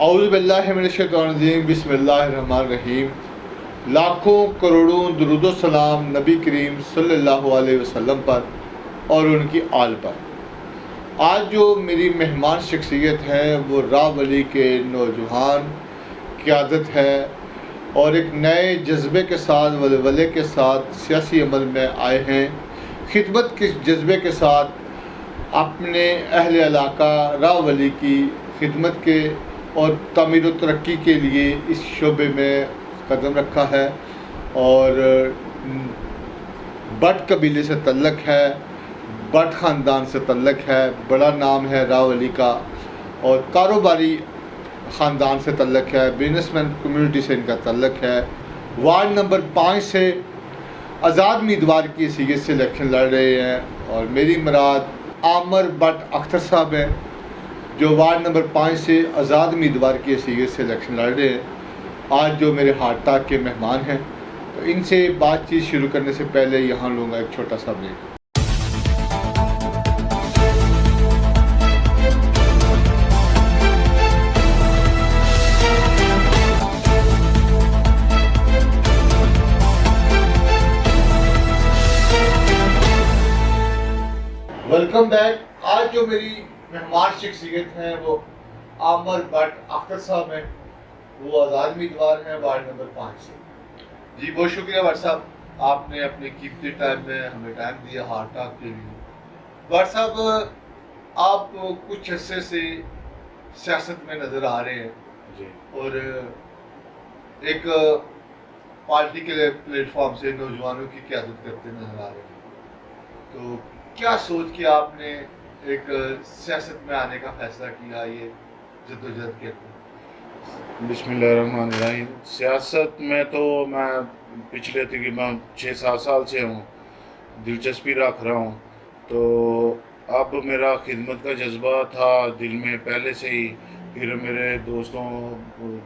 اعوذ باللہ من الشیطان الرجیم بسم اللہ الرحمن الرحیم۔ لاکھوں کروڑوں درود و سلام نبی کریم صلی اللہ علیہ وسلم پر اور ان کی آل پر۔ آج جو میری مہمان شخصیت ہے وہ راہ ولی کے نوجوان قیادت ہے اور ایک نئے جذبے کے ساتھ ولولے کے ساتھ سیاسی عمل میں آئے ہیں، خدمت کے جذبے کے ساتھ اپنے اہل علاقہ راہ ولی کی خدمت کے اور تعمیر و ترقی کے لیے اس شعبے میں قدم رکھا ہے اور بٹ قبیلے سے تعلق ہے، بٹ خاندان سے تعلق ہے، بڑا نام ہے راہ ولی کا اور کاروباری خاندان سے تعلق ہے، بزنس مین کمیونٹی سے ان کا تعلق ہے۔ وارڈ نمبر 5 سے آزاد امیدوار کی حیثیت سے الیکشن لڑ رہے ہیں اور میری مراد عامر بٹ اختر صاحب ہیں جو وارڈ نمبر 5 سے آزاد امیدوار کی حیثیت سے الیکشن لڑ رہے ہیں۔ آج جو میرے ہارٹ ٹاک کے مہمان ہیں تو ان سے بات چیت شروع کرنے سے پہلے یہاں لوں گا ایک چھوٹا سا بریک۔ Welcome back. آج جو میری مہمان شخصیت ہیں وہ عامر بٹ اختر صاحب ہیں، وہ آزاد امیدوار ہیں وارڈ نمبر 5 سے۔ جی بہت شکریہ بٹ صاحب، آپ نے اپنے قیمتی ٹائم میں ہمیں ٹائم دیا ہارٹ ٹاک کے لیے۔ بٹ صاحب آپ کچھ عرصے سے سیاست میں نظر آ رہے ہیں جی اور ایک پارٹی کے پلیٹ فارم سے نوجوانوں کی قیادت کرتے نظر آ رہے ہیں، تو کیا سوچ کے آپ نے ایک سیاست میں آنے کا فیصلہ کیا، یہ جدوجہد کرتے؟ بسم اللہ الرحمن الرحیم۔ سیاست میں تو میں پچھلے تقریباً 6-7 سال سے ہوں، دلچسپی رکھ رہا ہوں، تو اب میرا خدمت کا جذبہ تھا دل میں پہلے سے ہی، پھر میرے دوستوں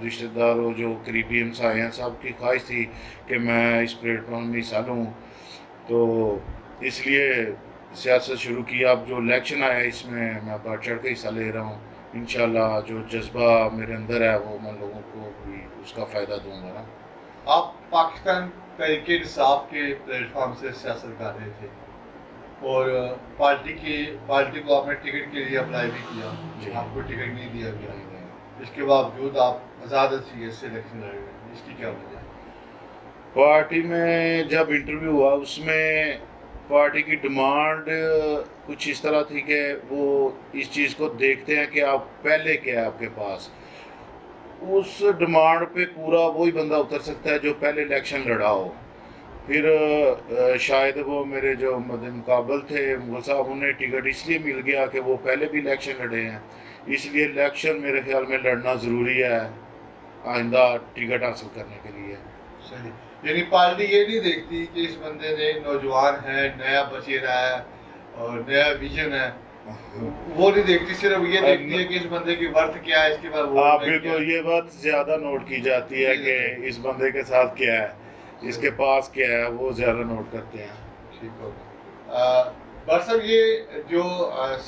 رشتہ داروں جو قریبی ہمسائے ہیں سب کی خواہش تھی کہ میں اس پلیٹ فارم میں حصہ لوں، تو اس لیے سیاست شروع کی۔ اب جو الیکشن آیا اس میں بڑھ چڑھ کے حصہ لے رہا ہوں، انشاءاللہ جو جذبہ میرے اندر ہے وہ میں لوگوں کو بھی اس کا فائدہ دوں گا نا۔ آپ پاکستان تحریک انصاف کے پلیٹ فارم سے سیاست کر رہے تھے اور پارٹی کو آپ نے ٹکٹ کے لیے اپلائی بھی کیا، جی آپ کو ٹکٹ نہیں دیا گیا، اس کے باوجود آپ آزاد حیثیت سے الیکشن لڑ رہے ہیں، اس کی کیا وجہ ہے؟ پارٹی میں جب انٹرویو ہوا اس میں پارٹی کی ڈیمانڈ کچھ اس طرح تھی کہ وہ اس چیز کو دیکھتے ہیں کہ آپ پہلے کیا ہے آپ کے پاس، اس ڈیمانڈ پہ پورا وہی بندہ اتر سکتا ہے جو پہلے الیکشن لڑا ہو۔ پھر شاید وہ میرے جو مد مقابل تھے مغل صاحب، انہیں ٹکٹ اس لیے مل گیا کہ وہ پہلے بھی الیکشن لڑے ہیں، اس لیے الیکشن میرے خیال میں لڑنا ضروری ہے آئندہ ٹکٹ حاصل کرنے کے لیے۔ صحیح، یعنی پارٹی یہ نہیں دیکھتی کہ اس بندے نے نوجوان ہے، نیا بچیرا ہے اور نیا ویژن ہے، وہ نہیں دیکھتی، صرف یہ دیکھتی ہے کہ اس بندے کی ورتھ کیا ہے، اس کے بعد آپ بالکل یہ بات زیادہ نوٹ کی جاتی ہے کہ اس بندے کے ساتھ کیا ہے، اس کے پاس کیا ہے، وہ زیادہ نوٹ کرتے ہیں۔ ٹھیک ہوگا۔ بٹ صاحب یہ جو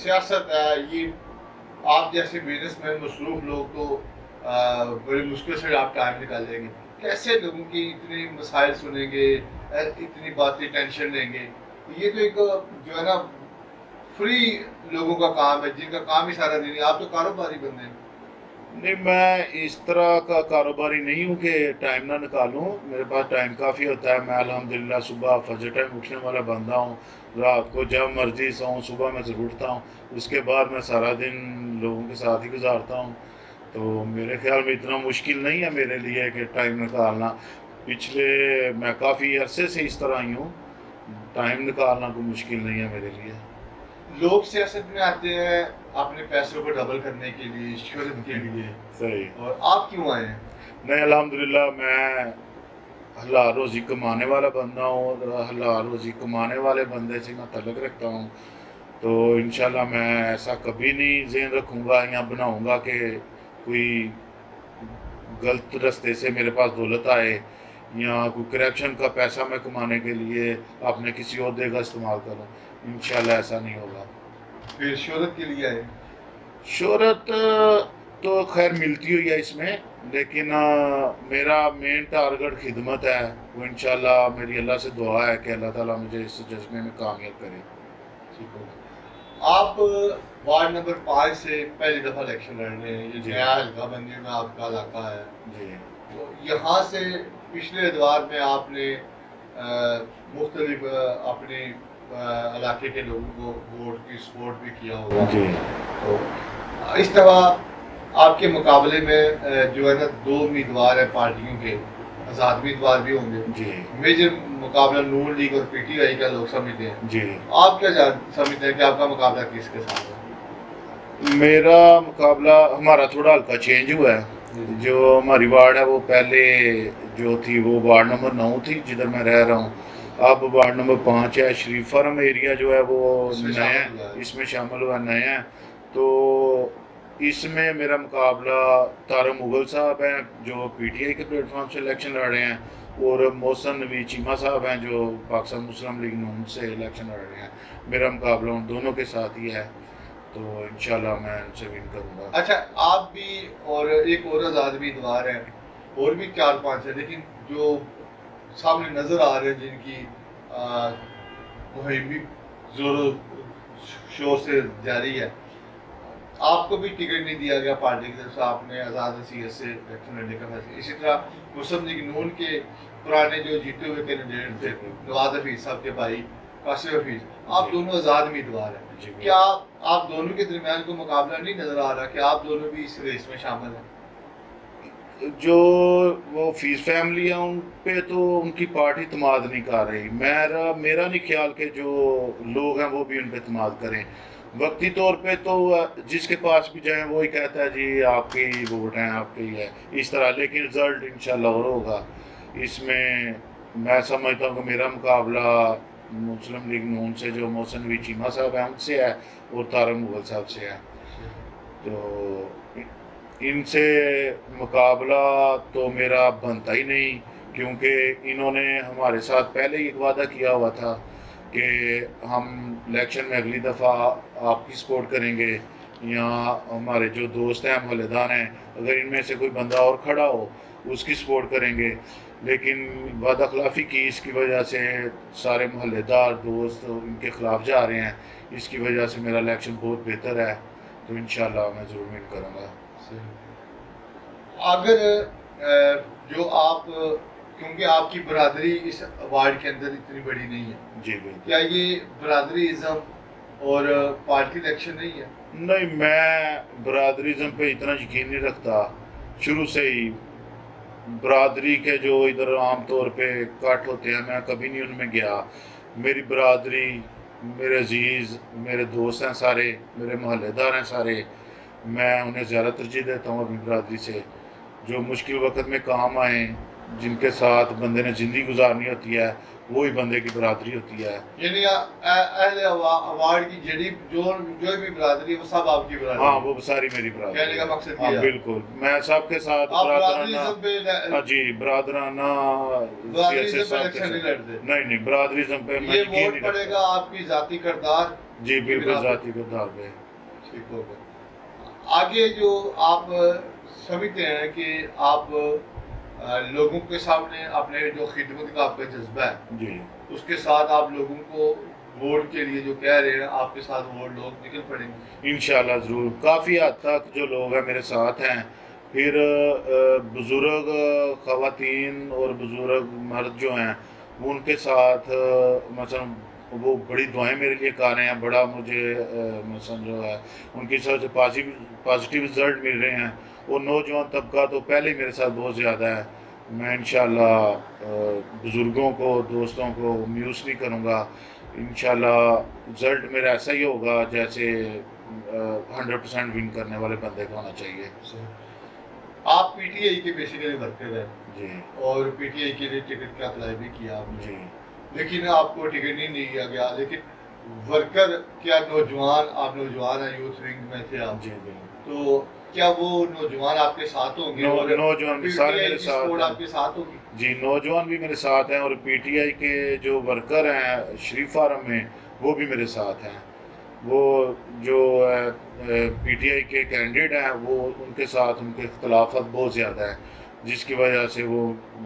سیاست ہے، یہ آپ جیسے بزنس مین مصروف لوگ تو بڑی مشکل سے آپ ٹائم نکالیں گے، کیسے لوگوں کی اتنے مسائل سنیں گے، اتنی باتیں ٹینشن لیں گے؟ یہ تو ایک جو ہے نا فری لوگوں کا کام ہے جن کا کام ہی سارا دن ہے، آپ تو کاروباری بندے ہیں۔ نہیں، میں اس طرح کا کاروباری نہیں ہوں کہ ٹائم نہ نکالوں، میرے پاس ٹائم کافی ہوتا ہے۔ میں الحمدللہ صبح فجر ٹائم اٹھنے والا بندہ ہوں، رات کو جب مرضی سوؤں، صبح میں ضرور اٹھتا ہوں، اس کے بعد میں سارا دن لوگوں کے ساتھ ہی گزارتا ہوں، تو میرے خیال میں اتنا مشکل نہیں ہے میرے لیے کہ ٹائم نکالنا۔ میں کافی عرصے سے اس طرح ہی ہوں، ٹائم نکالنا کوئی مشکل نہیں ہے میرے لیے۔ لوگ سیاست میں آتے ہیں اپنے پیسوں کو ڈبل کرنے کے لیے، شہرت کے لیے، صحیح۔ اور آپ کیوں آئے ہیں؟ نہیں، الحمدللہ میں حلال روزی کمانے والا بندہ ہوں اور حلال روزی کمانے والے بندے سے میں تعلق رکھتا ہوں، تو انشاءاللہ میں ایسا کبھی نہیں ذہن رکھوں گا یا بناؤں گا کہ کوئی غلط رستے سے میرے پاس دولت آئے یا کوئی کرپشن کا پیسہ میں کمانے کے لیے اپنے کسی عہدے کا استعمال کروں، انشاءاللہ ایسا نہیں ہوگا۔ پھر شہرت کے لیے آئے؟ شہرت تو خیر ملتی ہوئی ہے اس میں، لیکن میرا مین ٹارگٹ خدمت ہے، وہ انشاءاللہ میری اللہ سے دعا ہے کہ اللہ تعالیٰ مجھے اس جذبے میں کامیاب کرے۔ ٹھیک ہو گیا۔ آپ وارڈ نمبر 5 سے پہلی دفعہ الیکشن لڑ رہے ہیں، یہ جی نیا حلقہ بندی میں آپ کا علاقہ ہے، جی تو یہاں سے پچھلے ادوار میں آپ نے مختلف اپنے علاقے کے لوگوں کو ووٹ کی سپورٹ بھی کیا ہوگا، جی تو اس طرح آپ کے مقابلے میں جو ہے نا 2 امیدوار ہیں پارٹیوں کے، آزاد امیدوار بھی ہوں گے، جی میجر مقابلہ نون لیگ اور پی ٹی آئی کا لوگ سمجھتے ہیں، جی آپ کیا سمجھتے ہیں کہ آپ کا مقابلہ کس کے ساتھ ہے؟ میرا مقابلہ، ہمارا تھوڑا ہلکا چینج ہوا ہے، جو ہماری وارڈ ہے وہ پہلے جو تھی وہ وارڈ نمبر 9 تھی جدھر میں رہ رہا ہوں، اب وارڈ نمبر 5 ہے۔ شریف فارم ایریا جو ہے وہ اس میں نیا ہے، شامل ہوا ہے۔ اس میں شامل ہوا نیا ہے، تو اس میں میرا مقابلہ طارق مغل صاحب ہیں جو پی ٹی آئی کے پلیٹ فارم سے الیکشن لڑ رہے ہیں، اور محسن نوید چیمہ صاحب ہیں جو پاکستان مسلم لیگ نون سے الیکشن لڑ رہے ہیں۔ میرا مقابلہ ان دونوں کے ساتھ ہی ہے، تو انشاءاللہ میں ان سے ون کروں گا۔ اچھا، آپ بھی اور ایک اور آزاد امیدوار ہیں، اور بھی 4-5 ہیں، لیکن جو سامنے نظر آ رہے ہیں جن کی مہم بھی زور و شور سے جاری ہے، آپ کو بھی ٹکٹ نہیں دیا گیا پارٹی کی طرف سے، آپ نے آزاد حیثیت سے الیکشن لڑنے کا فیصلہ۔ اسی طرح مسلم لیگ نون کے پرانے جو جیتے ہوئے کینڈیڈیٹ تھے نواز حفیظ صاحب کے بھائی قاسم حفیظ، آپ دونوں آزاد امیدوار ہیں، کیا آپ دونوں کے درمیان کوئی مقابلہ نہیں نظر آ رہا کہ آپ دونوں بھی اس ریس میں شامل ہیں؟ جو وہ فیس فیملی ہیں ان پہ تو ان کی پارٹی اعتماد نہیں کر رہی، میرا نہیں خیال کہ جو لوگ ہیں وہ بھی ان پہ اعتماد کریں۔ وقتی طور پہ تو جس کے پاس بھی جائیں وہی کہتا ہے جی آپ کے ہی ووٹ ہیں، آپ کے ہی ہے اس طرح، لیکن رزلٹ انشاءاللہ اور ہوگا۔ اس میں سمجھتا ہوں کہ میرا مقابلہ مسلم لیگ نون سے جو محسن نوید چیمہ صاحب ہیں ان سے ہے، اور طارق مغل صاحب سے ہے، تو ان سے مقابلہ تو میرا بنتا ہی نہیں، کیونکہ انہوں نے ہمارے ساتھ پہلے ہی ایک وعدہ کیا ہوا تھا کہ ہم الیکشن میں اگلی دفعہ آپ کی سپورٹ کریں گے، یا ہمارے جو دوست ہیں محلے دار ہیں اگر ان میں سے کوئی بندہ اور کھڑا ہو اس کی سپورٹ کریں گے، لیکن وعدہ خلافی کی، اس کی وجہ سے سارے محلے دار دوست ان کے خلاف جا رہے ہیں، اس کی وجہ سے میرا الیکشن بہت بہتر ہے، تو انشاءاللہ میں ضرور ون کروں گا۔ اگر جو آپ، کیونکہ آپ کی برادری اس وارڈ کے اندر اتنی بڑی نہیں ہے، جی بالکل، کیا یہ برادری ازم اور پارٹی الیکشن نہیں ہے؟ نہیں، میں برادریزم پہ اتنا یقین نہیں رکھتا شروع سے ہی۔ برادری کے جو ادھر عام طور پہ کٹ ہوتے ہیں میں کبھی نہیں ان میں گیا۔ میری برادری، میرے عزیز، میرے دوست ہیں سارے، میرے محلے دار ہیں سارے، میں انہیں زیادہ ترجیح دیتا ہوں اپنی برادری سے۔ جو مشکل وقت میں کام آئیں، جن کے ساتھ بندے نے زندگی گزارنی ہوتی ہے، وہی بندے کی برادری ہوتی ہے۔ یعنی اہل وارڈ کی جو بھی برادری ہے وہ سب آپ کی برادری ہاں ہے؟ وہ ساری میری برادری کہنے کا ہے۔ مقصد ہاں یہ ہے بالکل، میں سب کے ساتھ آپ برادرانہ، برادریزم پہ جی برادرانہ برادریزم سب کے الیکشن ساتھ، نہیں لڑتے؟ نہیں نہیں، برادریزم پہ میں یہ یقین ووٹ نہیں پڑے رکھتا۔ گا آپ کی ذاتی کردار جی کی بالکل، بنا پہ؟ ذاتی کردار پہ۔ ٹھیک ہو گیا۔ آگے جو آپ سمجھتے ہیں کہ آپ لوگوں کے سامنے اپنے جو خدمت کا آپ کا جذبہ ہے جی اس کے ساتھ آپ لوگوں کو ووٹ کے لیے جو کہہ رہے ہیں آپ کے ساتھ ووٹ لوگ نکل پڑیں گے؟ انشاءاللہ ضرور، کافی حد تک جو لوگ ہیں میرے ساتھ ہیں، پھر بزرگ خواتین اور بزرگ مرد جو ہیں وہ ان کے ساتھ مثلا وہ بڑی دعائیں میرے لیے کر رہے ہیں، بڑا مجھے مثلا جو ہے ان کی طرف سے پازیٹیو رزلٹ مل رہے ہیں، اور نوجوان طبقہ تو پہلے ہی میرے ساتھ بہت زیادہ ہے۔ میں انشاءاللہ بزرگوں کو، دوستوں کو میوس نہیں کروں گا، انشاءاللہ رزلٹ میرا ایسا ہی ہوگا جیسے 100% ون کرنے والے بندے کا ہونا چاہیے۔ آپ پی ٹی آئی کے بیسیکلی ورکر ہیں جی اور پی ٹی آئی کے لیے ٹکٹ کا اپلائی بھی کیا آپ نے، جی لیکن آپ کو ٹکٹ نہیں دیا گیا، لیکن ورکر کیا نوجوان، آپ نوجوان ہیں، یوتھ ونگ میں تھے آپ، جی تو کیا وہ نوجوان آپ کے ساتھ ہوں گے اور نوجوان بھی پی سارے ٹی آئی میرے کی ساتھ سپورٹ ہیں، آپ کے ساتھ ہوگی؟ جی نوجوان بھی میرے ساتھ ہیں، اور پی ٹی آئی کے جو ورکر ہیں شریف فارم میں وہ بھی میرے ساتھ ہیں، وہ جو پی ٹی آئی کے کینڈیڈیٹ ہیں وہ ان کے ساتھ ان کے اختلافات بہت زیادہ ہیں، جس کی وجہ سے وہ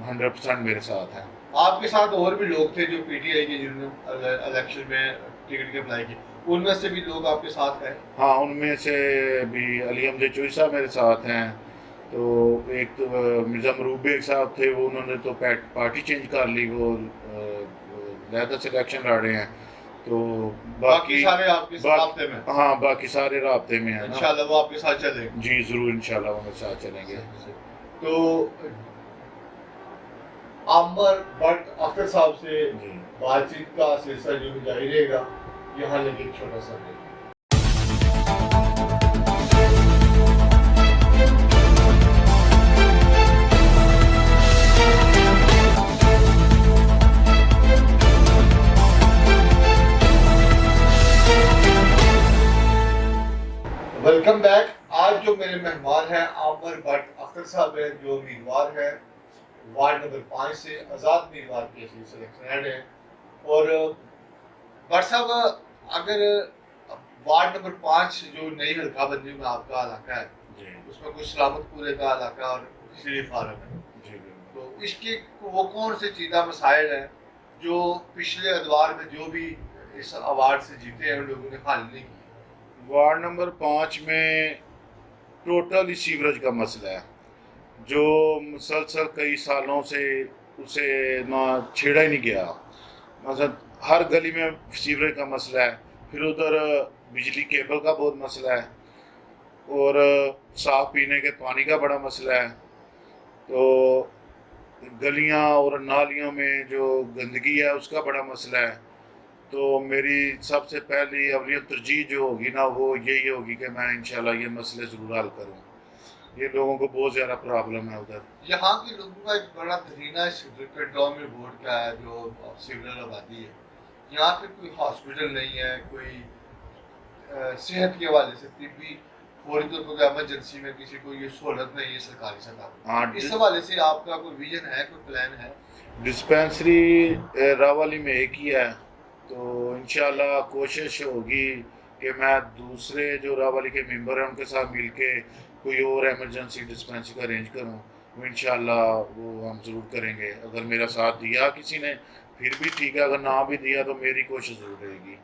100% میرے ساتھ ہیں۔ آپ کے ساتھ اور بھی لوگ تھے جو پی ٹی آئی کے جنہوں نے الیکشن میں ٹکٹ کے اپلائی کی، ان میں سے بھی لوگ آپ کے ساتھ ہیں؟ ہاں، ان میں سے بھی علی احمد چوئی صاحب میرے ساتھ ہیں، تو ایک تو مرزا مروب بیگ صاحب تھے، وہ انہوں نے تو پارٹی چینج کر لی، وہ لہذا سے الیکشن لڑ رہے ہیں، تو باقی سارے آپ کے ساتھ رابطے میں؟ ہاں، باقی سارے رابطے میں ہیں نا۔ انشاءاللہ وہ آپ کے ساتھ چلیں گے؟ جی ضرور، انشاءاللہ وہ میرے ساتھ چلیں گے۔ تو عامر بٹ اختر صاحب سے بات چیت کا سلسلہ جو جاری رہے گا، یہاں لگے ایک چھوٹا سا بریک۔ Welcome back. آج جو میرے مہمان ہیں عامر بٹ اختر صاحب ہیں، جو امیدوار ہیں وارڈ نمبر 5 سے، آزاد امیدوار کے سلیکشن ہیں۔ اور بٹ صاحب، اگر وارڈ نمبر 5 جو نئی حلقہ بندی میں آپ کا علاقہ ہے، اس میں کچھ سلامت پورے کا علاقہ اور شریف فارم ہے، تو اس کے وہ کون سے چیزہ مسائل ہیں جو پچھلے ادوار میں جو بھی اس ایوارڈ سے جیتے ہیں ان لوگوں نے حل نہیں کی؟ وارڈ نمبر 5 میں ٹوٹل سیوریج کا مسئلہ ہے، جو مسلسل کئی سالوں سے اسے نہ چھیڑا ہی نہیں گیا۔ مثلا ہر گلی میں سیوریج کا مسئلہ ہے، پھر ادھر بجلی کیبل کا بہت مسئلہ ہے، اور صاف پینے کے پانی کا بڑا مسئلہ ہے، تو گلیاں اور نالیوں میں جو گندگی ہے اس کا بڑا مسئلہ ہے۔ تو میری سب سے پہلی اولویت ترجیح جو ہوگی نا، وہ یہی ہوگی کہ میں انشاءاللہ یہ مسئلے ضرور حل کروں۔ یہ لوگوں کو بہت زیادہ پرابلم ہے ادھر۔ یہاں کے لوگوں کا ایک بڑا دھرینہ کنٹونمنٹ بورڈ کا ہے، جو سیولر آبادی ہے۔ یہاں پہ کوئی ہاسپٹل نہیں ہے، کوئی صحت کے حوالے سے طبی فوری طور پر ایمرجنسی میں کسی کو یہ سہولت نہیں ہے سرکاری سطح۔ اس حوالے سے آپ کا کوئی ویژن ہے، کوئی پلان ہے؟ ڈسپینسری راوالی میں ایک ہی ہے، تو انشاءاللہ کوشش ہوگی کہ میں دوسرے جو راوالی کے ممبر ہیں ان کے ساتھ مل کے کوئی اور ایمرجنسی ڈسپینسری کا ارینج کروں، وہ انشاءاللہ وہ ہم ضرور کریں گے۔ اگر میرا ساتھ دیا کسی نے پھر بھی ٹھیک ہے، اگر نہ بھی دیا تو میری کوشش ضرور رہے گی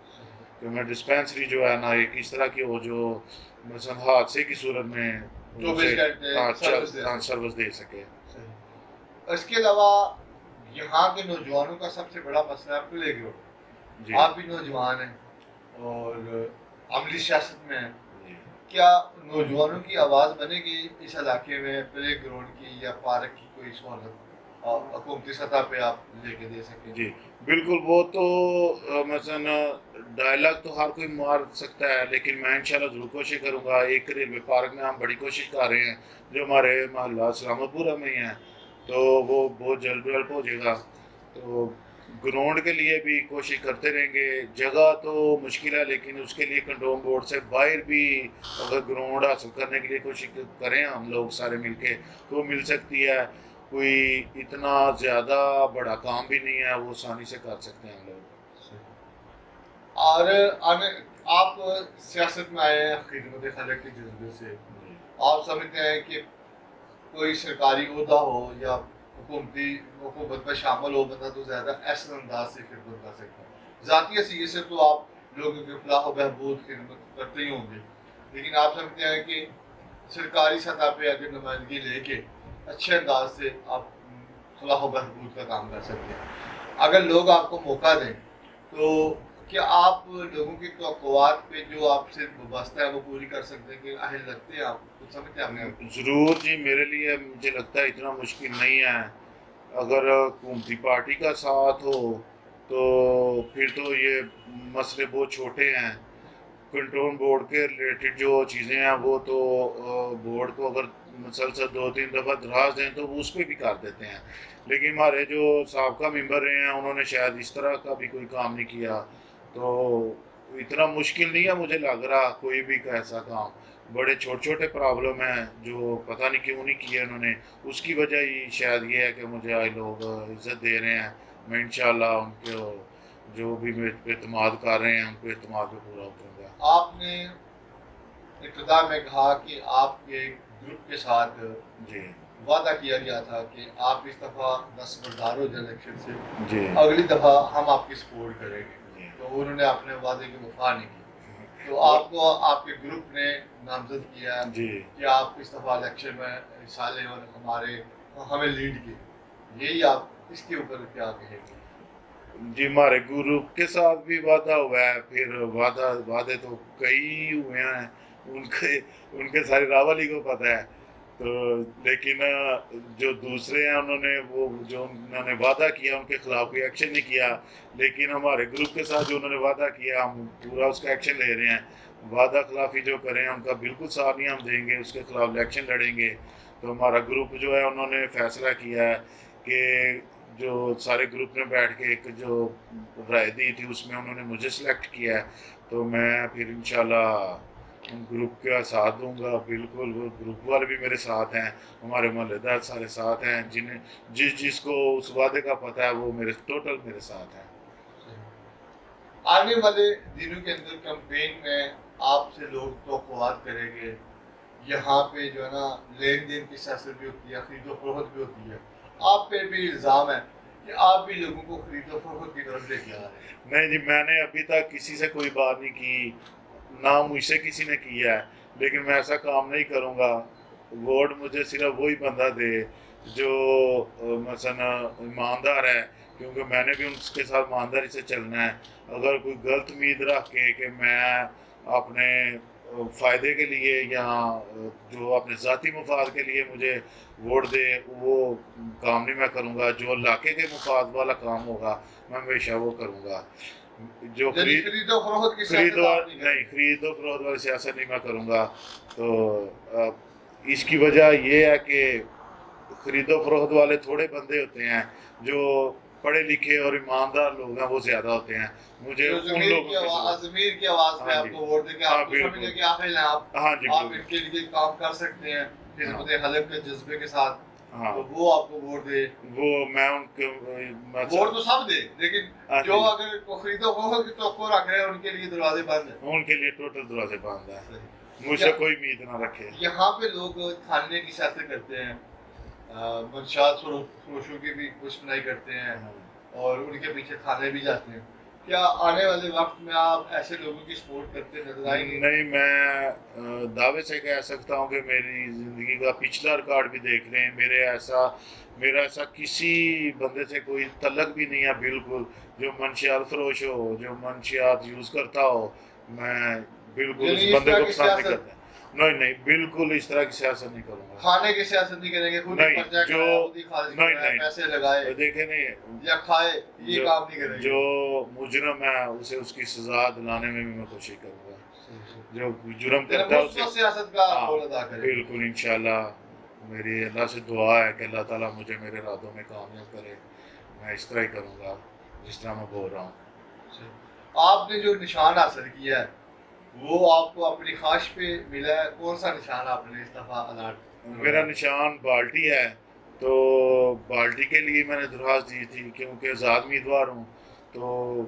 کہ میں ڈسپینسری جو ہے نا ایک اس طرح کی ہو جو مثلا حادثے کی صورت میں سروس دے سکے۔ اس کے علاوہ یہاں کے نوجوانوں کا سب سے بڑا مسئلہ ہے پلے گراؤنڈ۔ آپ بھی نوجوان ہیں اور عملی سیاست میں ہیں، کیا نوجوانوں کی آواز بنے گی اس علاقے میں پلے گراؤنڈ کی یا پارک کی کوئی سہولت حکومتی سطح پہ آپ لے کے دے سکیں؟ جی بالکل، وہ تو مثلا ڈائلاگ تو ہر کوئی مار سکتا ہے، لیکن میں انشاءاللہ ضرور کوشش کروں گا۔ ایک ریلوے پارک میں ہم بڑی کوشش کر رہے ہیں جو ہمارے محلہ سلامت پورہ میں ہی ہیں، تو وہ بہت جلد ہو جائے گا۔ تو گراؤنڈ کے لیے بھی کوشش کرتے رہیں گے۔ جگہ تو مشکل ہے، لیکن اس کے لیے کنٹرول بورڈ سے باہر بھی اگر گراؤنڈ حاصل کرنے کے لیے کوشش کریں ہم لوگ سارے مل کے تو مل سکتی ہے۔ کوئی اتنا زیادہ بڑا کام بھی نہیں ہے، وہ آسانی سے کر سکتے ہیں ہم لوگ۔ اور آپ سیاست میں آئے ہیں خدمت خلق کے جذبے سے، آپ سمجھتے ہیں کہ کوئی سرکاری عہدہ ہو یا حکومت میں شامل ہو بندہ تو زیادہ احسن انداز سے خدمت کر سکتا ہے؟ ذاتی حیثیت سے تو آپ لوگوں کے فلاح و بہبود خدمت کرتے ہی ہوں گے، لیکن آپ سمجھتے ہیں کہ سرکاری سطح پہ اگر نمائندگی لے کے اچھے انداز سے آپ فلاح و بہبود کا کام کر سکتے ہیں، اگر لوگ آپ کو موقع دیں تو کیا آپ لوگوں کی توقعات پہ جو آپ سے وابستہ ہے وہ پوری کر سکتے ہیں کہ اہل لگتے ہیں آپ کچھ سمجھتے ہیں آپ نے؟ ضرور جی، میرے لیے مجھے لگتا ہے اتنا مشکل نہیں ہے۔ اگر حکومتی پارٹی کا ساتھ ہو تو پھر تو یہ مسئلے بہت چھوٹے ہیں۔ کنٹرول بورڈ کے ریلیٹڈ جو چیزیں ہیں وہ تو بورڈ کو اگر مسلسل 2-3 دفعہ دراز دیں تو وہ اس پہ بھی کر دیتے ہیں، لیکن ہمارے جو سابقہ ممبر رہے ہیں انہوں نے شاید اس طرح کا بھی کوئی کام نہیں کیا، تو اتنا مشکل نہیں ہے مجھے لگ رہا کوئی بھی ایسا کام۔ بڑے چھوٹے چھوٹے پرابلم ہیں جو پتہ نہیں کیوں نہیں کیے انہوں نے، اس کی وجہ ہی شاید یہ ہے کہ مجھے آئے لوگ عزت دے رہے ہیں۔ میں انشاءاللہ ان کو جو بھی اعتماد کر رہے ہیں ان پہ اعتماد پہ پورا اتروں گا۔ آپ نے ابتدا میں کہا کہ آپ کے گروپ کے ساتھ جی وعدہ کیا گیا تھا کہ آپ اس دفعہ دستبردار ہو جائیں الیکشن سے، جی اگلی دفعہ ہم آپ کی سپورٹ کریں گے، جی تو انہوں نے اپنے وعدے کی وفا نہیں کی، تو آپ کو آپ کے گروپ نے نامزد کیا جی کہ آپ اس دفعہ الیکشن میں حصہ لیں اور ہمیں لیڈ کی، یہی آپ اس کے اوپر کیا کہیں گے؟ جی ہمارے گروپ کے ساتھ بھی وعدہ ہوا ہے، پھر وعدے تو کئی ہوئے ہیں، ان کے سارے راولی کو پتہ ہے، تو لیکن جو دوسرے ہیں انہوں نے وعدہ کیا ان کے خلاف کوئی ایکشن نہیں کیا، لیکن ہمارے گروپ کے ساتھ جو انہوں نے وعدہ کیا ہم پورا اس کا ایکشن لے رہے ہیں، وعدہ خلافی جو کریں ان کا بالکل ساتھ نہیں ہم دیں گے، اس کے خلاف الیکشن لڑیں گے۔ تو ہمارا گروپ جو ہے انہوں نے فیصلہ کیا ہے کہ جو سارے گروپ نے بیٹھ کے ایک جو رائے دی تھی اس میں انہوں نے مجھے سلیکٹ کیا ہے، تو میں پھر انشاءاللہ ان گروپ کا ساتھ دوں گا، بالکل وہ گروپ والے بھی میرے ساتھ ہیں، ہمارے محلے دار سارے ساتھ ہیں، جس کو اس وعدے کا پتہ ہے وہ ٹوٹل میرے ساتھ ہیں۔ آنے والے دنوں کے اندر کمپین میں آپ سے لوگ توقعات کریں گے، یہاں پہ جو ہے نا لین دین کی سیاست بھی ہوتی ہے، خرید و فروخت بھی ہوتی ہے، آپ پہ بھی الزام ہے کہ آپ بھی لوگوں کو خرید و فروخت کی طرف لے کے آ رہے ہیں۔ نہیں جی، میں نے ابھی تک کسی سے کوئی بات نہیں کی، نہ مجھ سے کسی نے کیا ہے، لیکن میں ایسا کام نہیں کروں گا۔ ووٹ مجھے صرف وہی بندہ دے جو مثلا ایماندار ہے، کیونکہ میں نے بھی ان کے ساتھ ایمانداری سے چلنا ہے۔ اگر کوئی غلط امید رکھ کے کہ میں اپنے فائدے کے لیے یا جو اپنے ذاتی مفاد کے لیے مجھے ووٹ دے، وہ کام نہیں میں کروں گا۔ جو علاقے کے مفاد والا کام ہوگا میں ہمیشہ وہ کروں گا۔ جو یعنی خرید و فروخت کی سیاست آپ نہیں کریں گے؟ خرید و فروخت والی سیاست نہیں میں کروں گا۔ تو اس کی وجہ یہ ہے کہ خرید و فروخت والے تھوڑے بندے ہوتے ہیں، جو پڑھے لکھے اور ایماندار لوگ ہیں وہ زیادہ ہوتے ہیں۔ مجھے جو ان لوگوں ضمیر کی آواز میں ہاں آپ جی، کو ووٹ دے کے ہاں آپ کو بالکل، سمجھے کہ آخر آپ ہاں جی آپ ان بالکل، کے لیے کام کر سکتے ہیں خدمت حلق کے جذبے کے ساتھ، ہاں تو وہ آپ کو ووٹ دے۔ وہ میں ان کو ووٹ تو سب دے، لیکن ہاں جو جی، اگر خرید و فروخت کی توقع رکھ رہے ہیں ان کے لیے دروازے بند ہیں۔ ان کے لیے ٹوٹل دروازے بند ہیں، صحیح۔ مجھ سے کوئی امید نہ رکھے۔ یہاں پہ لوگ کھانے کی سیاست کرتے ہیں، منشیات فروشوں کی بھی کشمنائی کرتے ہیں اور ان کے پیچھے کھانے بھی جاتے ہیں، کیا آنے والے وقت میں آپ ایسے لوگوں کی سپورٹ کرتے نظر آئیں گے؟ نہیں، میں دعوے سے کہہ سکتا ہوں کہ میری زندگی کا پچھلا ریکارڈ بھی دیکھ لیں، میرا ایسا کسی بندے سے کوئی تعلق بھی نہیں ہے بالکل، جو منشیات فروش ہو، جو منشیات یوز کرتا ہو، میں بالکل اس یعنی اس بندے طرح کو کی پسند نہیں سیاست، کرتا۔ نہیں، بالکل اس طرح کی سیاست نہیں کروں گا۔ کھانے کی سیاست نہیں کریں گے، خود ہی نہیں، پرچہ جو کرایا، خود ہی خارج کرایا، نہیں پیسے لگائے دیکھیں نہیں، یا کھائے، یہ کام نہیں کریں گے۔ جو مجرم ہے اسے اس کی سزا دلانے میں بھی میں کوشش کروں گا، جو جرم کرتا ہے اسے، مثبت سیاست کا ہاں رول ادا کریں گے۔ بالکل انشاءاللہ۔ میری اللہ سے دعا ہے کہ اللہ تعالیٰ مجھے میرے ارادوں میں کامیاب کرے، میں اس طرح ہی کروں گا جس طرح میں بول رہا ہوں۔ آپ نے جو نشان حاصل کیا ہے وہ آپ کو اپنی خواہش پہ ملا ہے؟ کون سا نشان آپ نے اس دفعہ الاٹ؟ میرا نشان بالٹی ہے، تو بالٹی کے لیے میں نے درخواست دی تھی، کیونکہ آزاد امیدوار ہوں تو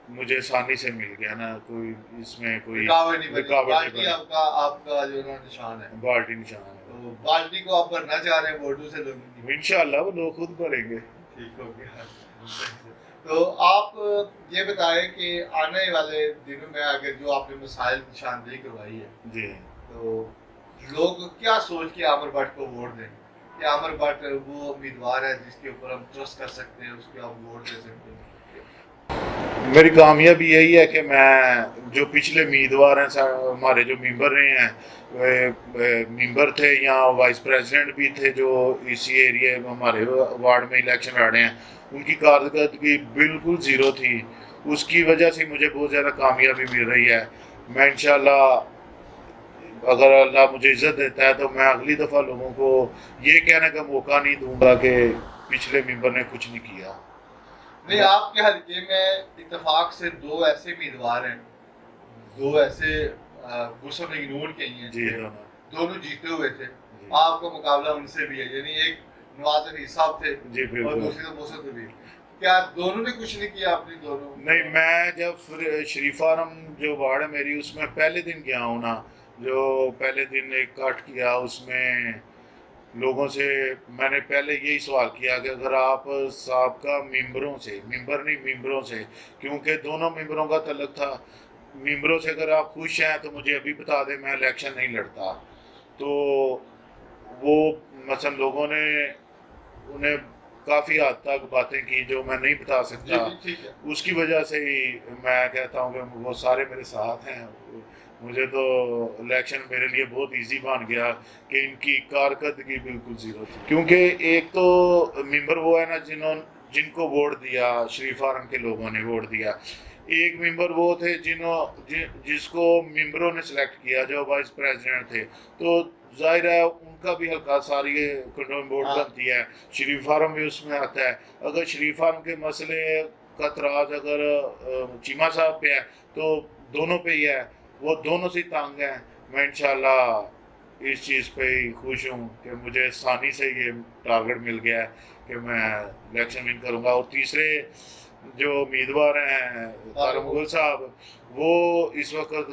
مجھے آسانی سے مل گیا نا، کوئی اس میں کوئی رکاوٹ نہیں بنی، رکاوٹ نہیں بالٹی آپ کا جو نشان ہے، بنی، بالٹی نشان ہے۔ تو بالٹی کو آپ بھرنا چاہ رہے ہیں ووٹوں سے لوگوں کی؟ انشاءاللہ وہ لوگ خود بھریں گے۔ ٹھیک ہو گیا۔ تو آپ یہ بتائیں کہ آنے والے دنوں میں اگر جو آپ نے مسائل نشاندہی کروائی ہے جی، تو لوگ کیا سوچ کے عامر بٹ کو ووٹ دیں کہ عامر بٹ وہ امیدوار ہے جس کے اوپر ہم ٹرسٹ کر سکتے ہیں، اس کو ہم ووٹ دے سکتے ہیں؟ میری کامیابی یہی ہے کہ میں جو پچھلے امیدوار ہیں ہمارے جو ممبر رہے ہیں، ممبر تھے یا وائس پریزیڈنٹ بھی تھے جو اسی ایریے میں ہمارے وارڈ میں الیکشن لڑے ہیں، ان کی کارکردگی بالکل زیرو تھی، اس کی وجہ سے مجھے بہت زیادہ کامیابی مل رہی ہے۔ میں انشاءاللہ اگر اللہ مجھے عزت دیتا ہے تو میں اگلی دفعہ لوگوں کو یہ کہنے کا موقع نہیں دوں گا کہ پچھلے ممبر نے کچھ نہیں کیا۔ نہیں، آپ کے حلقے میں اتفاق سے دو ایسے امیدوار ہیں، دو ایسے گسن اگنور کے ہی ہیں، جی دونوں جیتے ہوئے تھے، جی آپ کا مقابلہ ان سے بھی ہے، یعنی ایک نواز علی صاحب تھے جی اور بالکل دوسری تو موسد نبی۔ کیا دونوں نے کچھ نہیں کیا اپنی دونوں؟ نہیں، میں جب شریف فارم جو وارڈ ہے میری، اس میں پہلے دن گیا ہوں نا، جو پہلے دن ایک کٹ کیا، اس میں لوگوں سے میں نے پہلے یہی سوال کیا کہ اگر آپ سابقہ ممبروں سے، ممبر نہیں ممبروں سے، کیونکہ دونوں ممبروں کا تعلق تھا، ممبروں سے اگر آپ خوش ہیں تو مجھے ابھی بتا دیں، میں الیکشن نہیں لڑتا. تو وہ مثلا لوگوں نے انہیں کافی حد تک باتیں کی جو میں نہیں بتا سکتا. ٹھیک ہے. اس کی وجہ سے ہی میں کہتا ہوں کہ وہ سارے میرے ساتھ ہیں. مجھے تو الیکشن میرے لیے بہت ایزی بن گیا کہ ان کی کارکردگی بالکل زیرو تھی. کیونکہ ایک تو ممبر وہ ہے نا جن کو ووٹ دیا، شریف فارم کے لوگوں نے ووٹ دیا. ایک ممبر وہ تھے جس کو ممبروں نے سلیکٹ کیا، جو وائس پریزیڈنٹ تھے. تو ظاہر ہے ان کا بھی ہلکا ساری کنٹرول بورڈ بنتی ہے، شریف فارم بھی اس میں آتا ہے. اگر شریف فارم کے مسئلے کا اعتراض اگر چیمہ صاحب پہ ہے تو دونوں پہ ہی ہے، وہ دونوں سے تانگ ہیں. میں انشاءاللہ اس چیز پہ ہی خوش ہوں کہ مجھے آسانی سے یہ ٹارگٹ مل گیا ہے کہ میں الیکشن ون کروں گا. اور تیسرے جو امیدوار ہیں طارق مغل صاحب، وہ اس وقت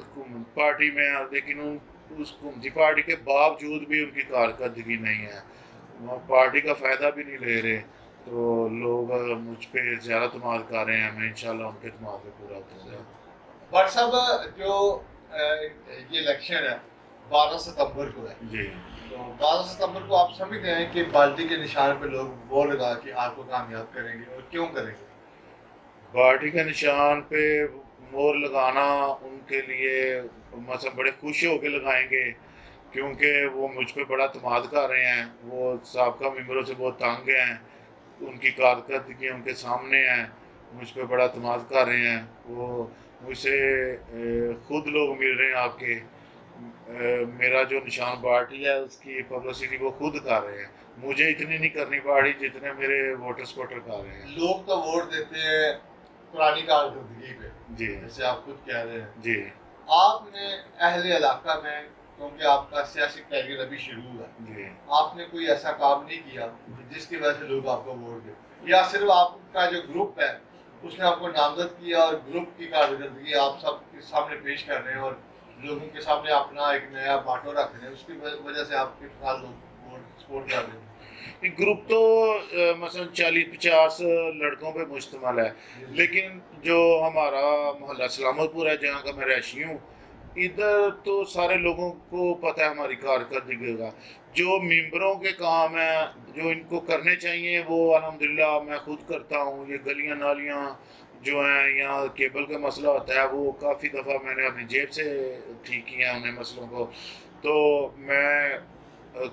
پارٹی میں ہیں، لیکن اس حکومتی پارٹی کے باوجود بھی ان کی کارکردگی نہیں ہے، وہ پارٹی کا فائدہ بھی نہیں لے رہے. تو لوگ مجھ پہ زیادہ اعتماد کر رہے ہیں، میں انشاءاللہ ان کے اعتماد پہ پورا اتروں گا. بٹ صاحب جو یہ الیکشن ہے 12 ستمبر کو ہے جی، تو 12 ستمبر کو آپ سمجھتے ہیں کہ بالٹی کے نشان پہ لوگ وہ لگا کے آپ کو کامیاب کریں گے، اور کیوں کریں گے؟ پارٹی کے نشان پہ مور لگانا ان کے لیے مثلا بڑے خوش ہو کے لگائیں گے، کیونکہ وہ مجھ پہ بڑا اعتماد کر رہے ہیں. وہ سابقہ ممبروں سے بہت تانگ ہیں، ان کی کارکردگی ان کے سامنے ہیں، مجھ پہ بڑا اعتماد کر رہے ہیں. وہ مجھ سے خود لوگ مل رہے ہیں، آپ کے میرا جو نشان پارٹی ہے اس کی پبلسٹی وہ خود کر رہے ہیں. مجھے اتنی نہیں کرنی پڑی جتنے میرے ووٹر سپورٹر کر رہے ہیں. لوگ تو ووٹ دیتے ہیں پرانی کارکردگی پہ، جی جیسے آپ خود کہہ رہے ہیں. جی آپ نے اہل علاقہ میں، کیونکہ آپ کا سیاسی کیریئر ابھی شروع ہوا ہے، جی آپ نے کوئی ایسا کام نہیں کیا جس کی وجہ سے لوگ آپ کو ووٹ دیں، یا صرف آپ کا جو گروپ ہے اس نے آپ کو نامزد کیا اور گروپ کی کارکردگی آپ سب کے سامنے پیش کر رہے ہیں اور لوگوں کے سامنے اپنا ایک نیا باٹو رکھ رہے ہیں، اس کی وجہ سے آپ کے ساتھ لوگ ووٹ سپورٹ کر رہے ہیں؟ گروپ تو مثلا 40-50 لڑکوں پہ مشتمل ہے، لیکن جو ہمارا محلہ سلامت پور ہے جہاں کا میں رہائشی ہوں، ادھر تو سارے لوگوں کو پتہ ہے ہماری کارکردگی کا. جو ممبروں کے کام ہیں جو ان کو کرنے چاہیے وہ الحمدللہ میں خود کرتا ہوں. یہ گلیاں نالیاں جو ہیں، یہاں کیبل کا مسئلہ ہوتا ہے، وہ کافی دفعہ میں نے اپنی جیب سے ٹھیک کیا انہیں مسئلوں کو. تو میں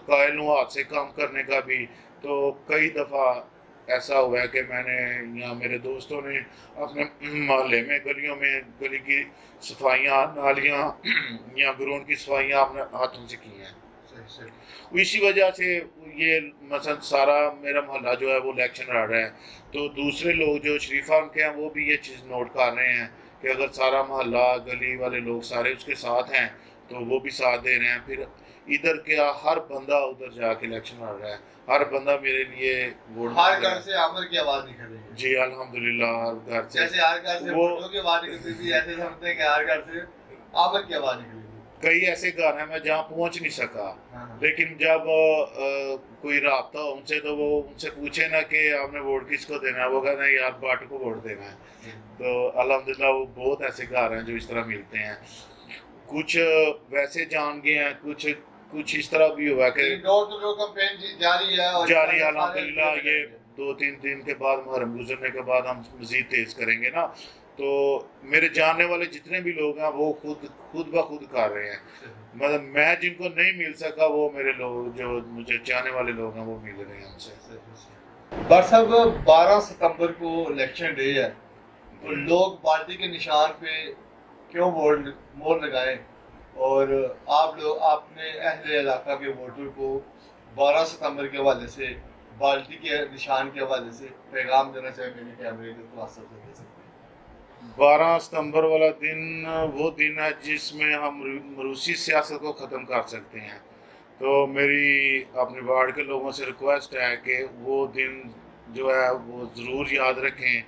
قائل ہوں ہاتھ سے کام کرنے کا بھی. تو کئی دفعہ ایسا ہوا ہے کہ میں نے یا میرے دوستوں نے اپنے محلے میں گلیوں میں گلی کی صفائیاں، نالیاں یا گراؤنڈ کی صفائیاں اپنے ہاتھوں سے کی ہیں. اسی وجہ سے یہ مثلا سارا میرا محلہ جو ہے وہ الیکشن لڑ رہا ہے. تو دوسرے لوگ جو شریف فارم کے ہیں وہ بھی یہ چیز نوٹ کر رہے ہیں کہ اگر سارا محلہ گلی والے لوگ سارے اس کے ساتھ ہیں تو وہ بھی ساتھ دے رہے ہیں. پھر ادھر کیا ہر بندہ ادھر جا کے الیکشن لڑ رہا ہے، ہر بندہ میرے لیے ووٹ. ہر گھر سے عامر کی آواز نکل رہی ہے. جی الحمدللہ، ہر گھر سے، جیسے ہر گھر سے بھٹو کی آواز نکلتی تھی، ایسے سمجھتے ہیں کہ ہر گھر سے عامر کی آواز نکلے گی. کئی ایسے گھر ہیں میں جہاں پہنچ نہیں سکا، لیکن جب کوئی رابطہ ان سے تو وہ ان سے پوچھے نا کہ آپ نے ووٹ کس کو دینا ہے، وہ کہتے ہیں یار باٹو کو ووٹ دینا ہے. تو الحمدللہ وہ بہت ایسے گھر ہیں جو اس طرح ملتے ہیں. کچھ ویسے جان گئے ہیں، کچھ اس طرح بھی ہوا کہ ڈور ٹو ڈور کمپین جاری ہے. جاری الحمدللہ. یہ 2-3 دن کے بعد محرم گزرنے کے بعد ہم مزید تیز کریں گے نا. تو میرے جاننے والے جتنے بھی لوگ ہیں وہ خود بخود کر رہے ہیں. مطلب میں جن کو نہیں مل سکا وہ میرے لوگ جو مجھے چاہنے والے لوگ ہیں وہ مل رہے ہیں ہم سے. بر صاحب 12 ستمبر کو الیکشن ڈے ہے، تو لوگ پارٹی کے نشان پہ کیوں مور لگائیں، اور آپ نے اہل علاقہ کے ووٹر کو 12 ستمبر کے حوالے سے بالٹی کے نشان کے حوالے سے پیغام دینا چاہے میرے کیمرے کے واسطے سے دے سکتے ہیں؟ 12 ستمبر والا دن وہ دن ہے جس میں ہم روسی سیاست کو ختم کر سکتے ہیں. تو میری اپنے وارڈ کے لوگوں سے ریکویسٹ ہے کہ وہ دن جو ہے وہ ضرور یاد رکھیں،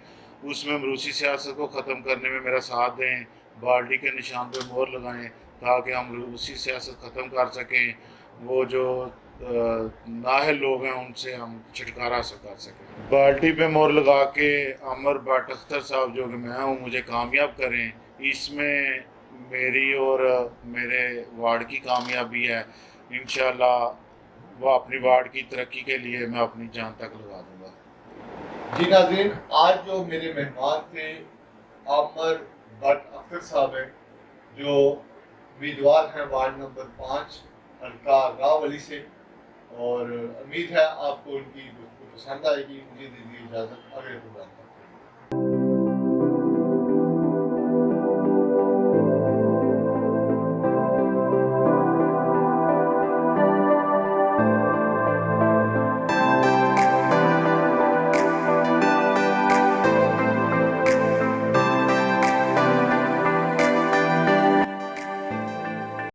اس میں روسی سیاست کو ختم کرنے میں میرا ساتھ دیں، بالٹی کے نشان پہ مہر لگائیں تاکہ ہم روسی سیاست ختم کر سکیں، وہ جو نااہل لوگ ہیں ان سے ہم چھٹکارا کر سکیں۔ بالٹی پہ مہر لگا کے عمر بٹ اختر صاحب جو کہ میں ہوں مجھے کامیاب کریں، اس میں میری اور میرے وارڈ کی کامیابی ہے، انشاءاللہ وہ اپنی وارڈ کی ترقی کے لیے میں اپنی جان تک لگا دوں گا۔ جی ناظرین، آج جو میرے مہمان تھے عامر بٹ اختر صاحب ہیں، جو امیدوار ہیں وارڈ نمبر 5 حلقہ راولی سے، اور امید ہے آپ کو ان کی گفتگو پسند آئے گی۔ مجھے دیجیے اجازت، اگلے پروگرام